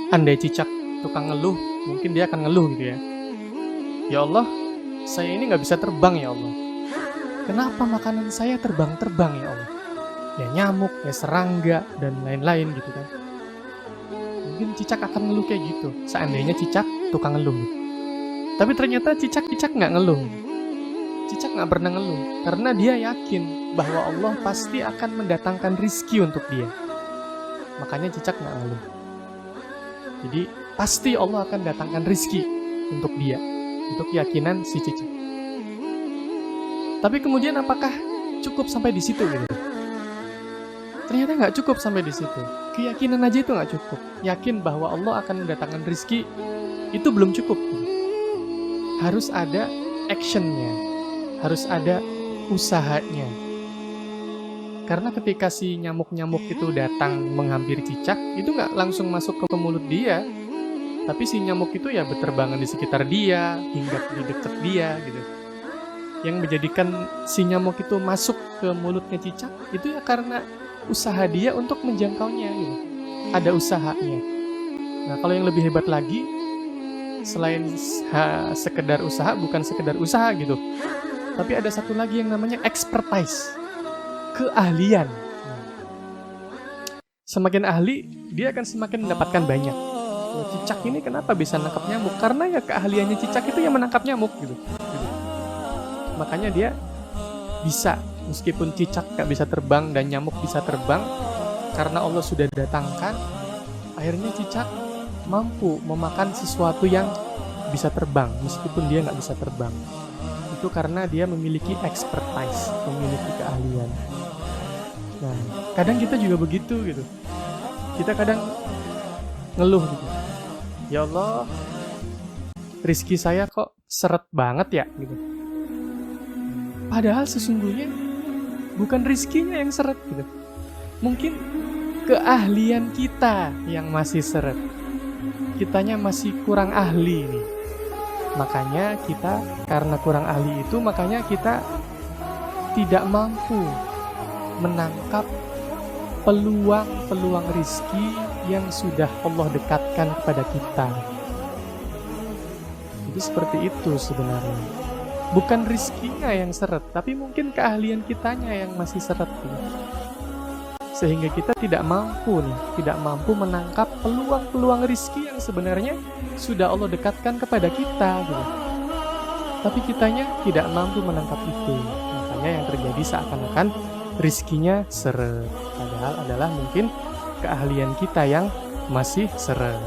Andai cicak tukang ngeluh, mungkin dia akan ngeluh gitu ya. Ya Allah, saya ini nggak bisa terbang ya Allah. Kenapa makanan saya terbang-terbang ya Allah? Ya nyamuk, ya serangga, dan lain-lain gitu kan. Mungkin cicak akan ngeluh kayak gitu, seandainya cicak tukang ngeluh. Tapi ternyata cicak nggak ngeluh. Cicak nggak pernah ngeluh, karena dia yakin bahwa Allah pasti akan mendatangkan rizki untuk dia. Makanya cicak nggak ngeluh. Jadi pasti Allah akan datangkan rizki untuk dia, untuk keyakinan si cicak. Tapi kemudian apakah cukup sampai di situ gitu? Ternyata nggak cukup sampai di situ. Keyakinan aja itu nggak cukup. Yakin bahwa Allah akan mendatangkan rizki itu belum cukup. Harus ada actionnya, harus ada usahanya. Karena ketika si nyamuk-nyamuk itu datang menghampiri cicak, itu nggak langsung masuk ke mulut dia, tapi si nyamuk itu ya berterbangan di sekitar dia, hinggap di dekat dia gitu. Yang menjadikan si nyamuk itu masuk ke mulutnya cicak, itu ya karena usaha dia untuk menjangkaunya gitu. Ada usahanya. Nah, kalau yang lebih hebat lagi, selain sekedar usaha, bukan sekedar usaha gitu, tapi ada satu lagi yang namanya expertise. Keahlian. Semakin ahli, dia akan semakin mendapatkan banyak. Cicak ini kenapa bisa nangkap nyamuk? Karena ya keahliannya cicak itu yang menangkap nyamuk gitu. Makanya dia bisa, meskipun cicak gak bisa terbang dan nyamuk bisa terbang, karena Allah sudah datangkan, akhirnya cicak mampu memakan sesuatu yang bisa terbang, meskipun dia gak bisa terbang. Itu karena dia memiliki expertise, memiliki keahlian. Nah, kadang kita juga begitu gitu. Kita kadang ngeluh gitu. Ya Allah, rizki saya kok seret banget ya gitu. Padahal sesungguhnya bukan rizkinya yang seret gitu. Mungkin keahlian kita yang masih seret. Kitanya masih kurang ahli nih. Makanya kita, karena kurang ahli itu, makanya kita tidak mampu menangkap peluang-peluang rizki yang sudah Allah dekatkan kepada kita. Jadi seperti itu sebenarnya. Bukan rizkinya yang seret, tapi mungkin keahlian kitanya yang masih seret. Sehingga kita tidak mampu menangkap peluang-peluang rizki yang sebenarnya sudah Allah dekatkan kepada kita gitu. Tapi kitanya tidak mampu menangkap itu. Makanya yang terjadi seakan-akan rizkinya seret, padahal adalah mungkin keahlian kita yang masih seret.